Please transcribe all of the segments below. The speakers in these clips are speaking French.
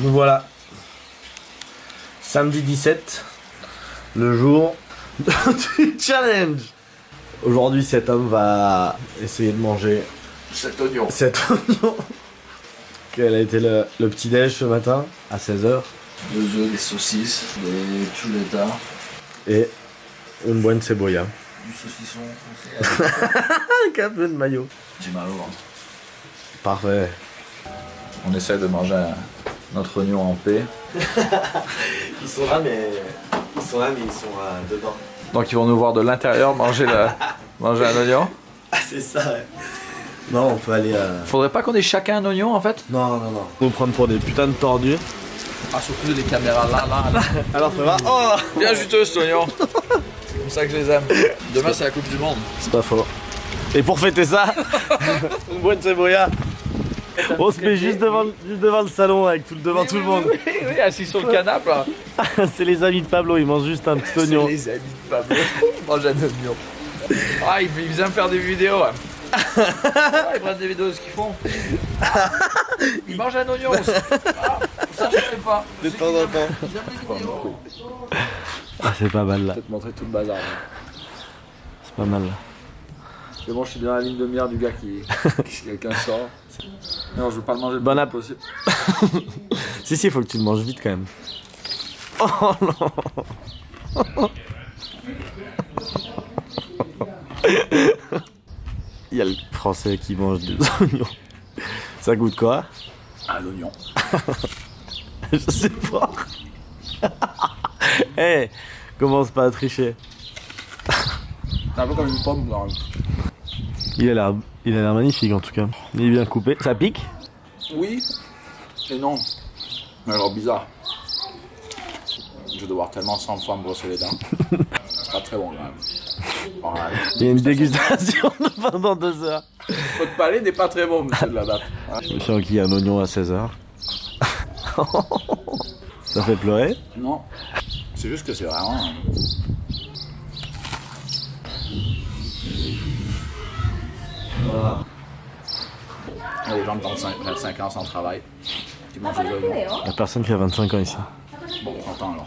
Nous voilà. Samedi 17, le jour du challenge. Aujourd'hui, cet homme va essayer de manger cet oignon. Quel a été le petit-déj ce matin à 16h. 2 œufs, des saucisses, des chuletas. Et une bonne cebolla. Du saucisson français. Avec un peu de maillot. J'ai mal au ventre. Parfait. On essaie de manger notre oignon en paix. Ils sont là, mais ils sont dedans. Donc ils vont nous voir de l'intérieur manger un oignon. Ah, c'est ça, ouais. Non, on peut aller à... Faudrait pas qu'on ait chacun un oignon en fait? Non. Nous prendre pour des putains de tordus. Ah, surtout les caméras là. Alors ça va? Oh, bien juteux cet oignon. C'est comme ça que je les aime. Demain c'est la Coupe du Monde. c'est pas faux. Et pour fêter ça, une bonne cebolla. On se met juste devant le salon avec devant tout le monde. Oui, assis sur le canapé là. C'est les amis de Pablo, ils mangent juste un petit oignon. C'est les amis de Pablo. Mange un oignon. Ah, ils aiment faire des vidéos. Ouais. Ils prennent des vidéos de ce qu'ils font. Ils mangent un oignon aussi. Ah, ça je savais pas. De temps en temps. Ils aiment les vidéos. Ah, c'est pas mal là. Je vais te montrer tout le bazar. C'est pas mal là. C'est bon, je suis dans la ligne de mire du gars qui quelqu'un sort. Non, je veux pas le manger le Bon plus app. possible. Si, il faut que tu le manges vite quand même. Oh non. Il y a le français qui mange des oignons. Ça goûte quoi? Ah, l'oignon. Je sais pas. Hey, commence pas à tricher. C'est un peu comme une pomme quand même. Il a l'air magnifique en tout cas. Il est bien coupé. Ça pique? Oui et non. Mais alors bizarre. Je vais devoir tellement 100 fois me brosser les dents. C'est pas très bon quand même. Voilà. Il y a une dégustation pendant 2 heures. Votre palais n'est pas très bon, monsieur de la date. Je me suis enquillé un oignon à 16h. Ça fait pleurer? Non. C'est juste que c'est vraiment... Voilà. Il y a des gens de 25 ans sans travail qui mangent des oignons. Il y a personne qui a 25 ans ici. Bon, 30 ans alors.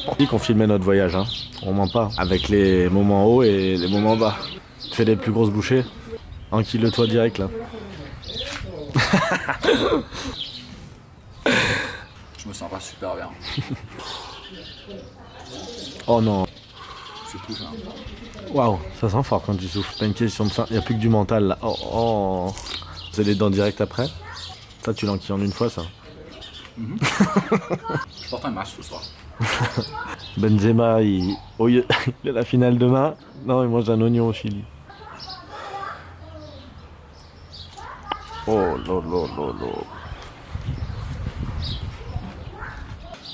On dit qu'on filmait notre voyage, hein. On ment pas. Avec les moments hauts et les moments bas. Tu fais les plus grosses bouchées. Enquille-le-toi direct là. Je me sens pas super bien. Oh non. C'est tout ça. Waouh, ça sent fort quand tu souffles. Pas une question de faim. Il n'y a plus que du mental là. Oh. C'est les dents directes après. Ça, tu l'enquilles en une fois ça. Je porte un masque ce soir. Benzema, il a la finale demain. Non, il mange un oignon au Chili. Oh lolo.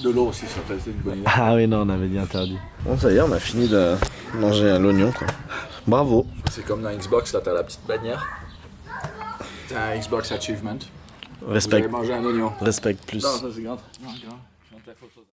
De l'eau aussi, ça peut être une bonne idée. Ah oui, non, on avait dit interdit. Bon, ça y est, on a fini de manger à l'oignon, quoi. Bravo. C'est comme dans Xbox, là, t'as la petite bannière. T'as un Xbox Achievement. Vous Respect. avez mangé un oignon. Respect plus. Non, ça c'est grave. Non, grave.